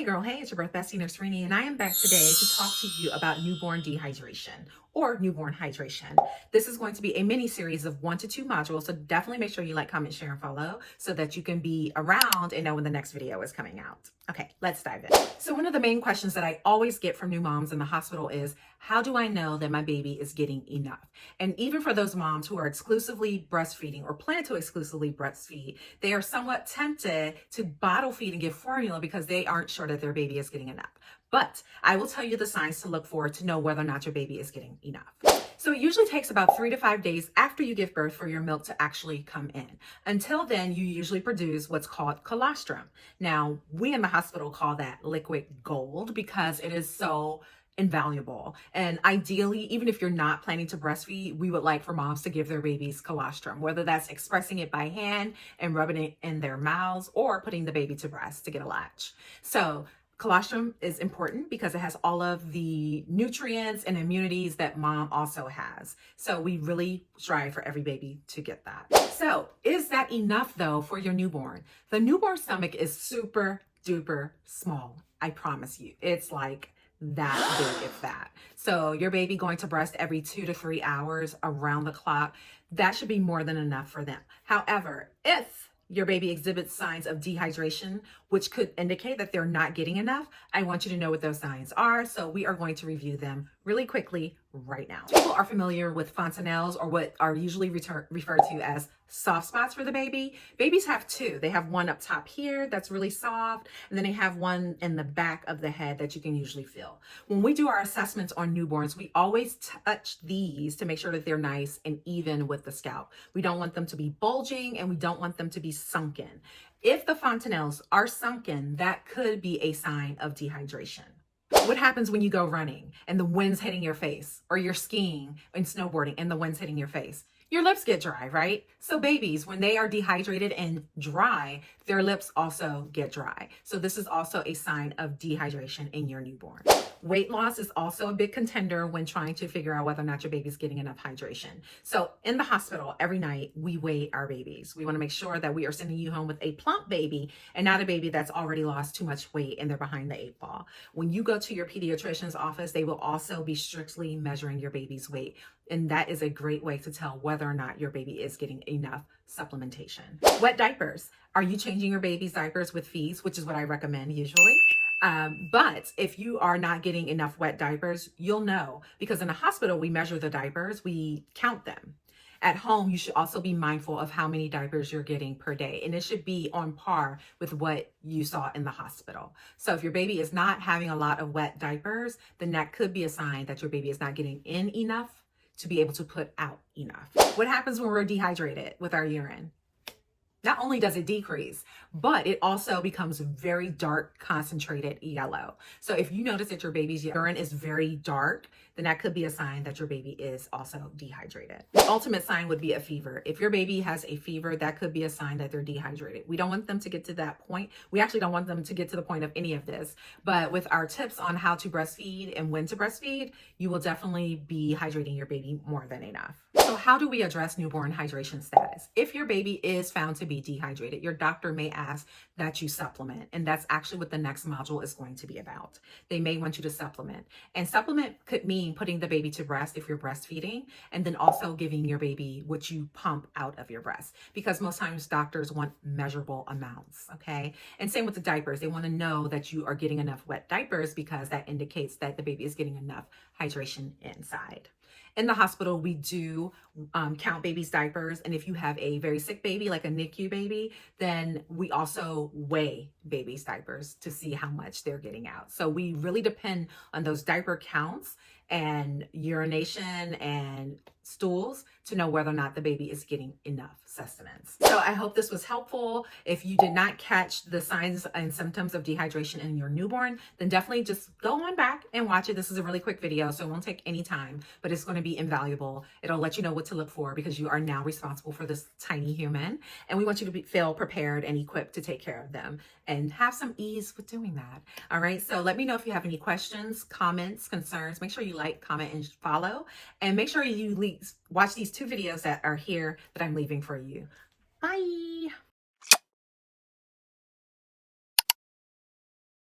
Hey girl, hey, it's your birth bestie nurse Rini, and I am back today to talk to you about newborn dehydration or newborn hydration. This is going to be a mini series of 1 to 2 modules, so definitely make sure you like, comment, share, and follow so that you can be around and know when the next video is coming out. Okay, let's dive in. So one of the main questions that I always get from new moms in the hospital is, how do I know that my baby is getting enough? And even for those moms who are exclusively breastfeeding or plan to exclusively breastfeed, they are somewhat tempted to bottle feed and give formula because they aren't sure that their baby is getting enough. But I will tell you the signs to look for to know whether or not your baby is getting enough. So it usually takes about 3 to 5 days after you give birth for your milk to actually come in. Until then, you usually produce what's called colostrum. Now, we in the hospital call that liquid gold because it is so invaluable. And ideally, even if you're not planning to breastfeed, we would like for moms to give their babies colostrum, whether that's expressing it by hand and rubbing it in their mouths or putting the baby to breast to get a latch. So colostrum is important because it has all of the nutrients and immunities that mom also has. So we really strive for every baby to get that. So is that enough though for your newborn? The newborn stomach is super duper small. I promise you. It's like that big, if that. So your baby going to breast every 2 to 3 hours around the clock, that should be more than enough for them. However, if your baby exhibits signs of dehydration, which could indicate that they're not getting enough, I want you to know what those signs are. So we are going to review them really quickly right now. People are familiar with fontanelles, or what are usually referred to as soft spots for the baby. Babies have two. They have one up top here that's really soft, and then they have one in the back of the head that you can usually feel. When we do our assessments on newborns, we always touch these to make sure that they're nice and even with the scalp. We don't want them to be bulging, and we don't want them to be sunken. If the fontanelles are sunken, that could be a sign of dehydration. What happens when you go running and the wind's hitting your face, or you're skiing and snowboarding and the wind's hitting your face? Your lips get dry, right? So babies, when they are dehydrated and dry, their lips also get dry. So this is also a sign of dehydration in your newborn. Weight loss is also a big contender when trying to figure out whether or not your baby's getting enough hydration. So in the hospital, every night we weigh our babies. We want to make sure that we are sending you home with a plump baby and not a baby that's already lost too much weight and they're behind the 8 ball. When you go to your pediatrician's office, they will also be strictly measuring your baby's weight. And that is a great way to tell whether or not your baby is getting enough supplementation. Wet diapers. Are you changing your baby's diapers with feeds, which is what I recommend usually? But if you are not getting enough wet diapers, you'll know, because in the hospital, we measure the diapers, we count them. At home, you should also be mindful of how many diapers you're getting per day. And it should be on par with what you saw in the hospital. So if your baby is not having a lot of wet diapers, then that could be a sign that your baby is not getting in enough to be able to put out enough. What happens when we're dehydrated with our urine? Not only does it decrease, but it also becomes very dark, concentrated yellow. So if you notice that your baby's urine is very dark, then that could be a sign that your baby is also dehydrated. The ultimate sign would be a fever. If your baby has a fever, that could be a sign that they're dehydrated. We don't want them to get to that point. We actually don't want them to get to the point of any of this. But with our tips on how to breastfeed and when to breastfeed, you will definitely be hydrating your baby more than enough. So how do we address newborn hydration status? If your baby is found to be dehydrated, your doctor may ask that you supplement. And that's actually what the next module is going to be about. They may want you to supplement. And supplement could mean putting the baby to breast if you're breastfeeding, and then also giving your baby what you pump out of your breast. Because most times doctors want measurable amounts, okay? And same with the diapers. They want to know that you are getting enough wet diapers because that indicates that the baby is getting enough hydration inside. In the hospital, we do count babies' diapers. And if you have a very sick baby, like a NICU baby, then we also weigh babies' diapers to see how much they're getting out. So we really depend on those diaper counts and urination and stools to know whether or not the baby is getting enough sustenance. So I hope this was helpful. If you did not catch the signs and symptoms of dehydration in your newborn, then definitely just go on back and watch it. This is a really quick video, so it won't take any time, but it's going to be invaluable. It'll let you know what to look for because you are now responsible for this tiny human. And we want you to feel prepared and equipped to take care of them and have some ease with doing that. All right. So let me know if you have any questions, comments, concerns. Make sure you like, comment, and follow. And make sure you watch these 2 videos that are here that I'm leaving for you. Bye.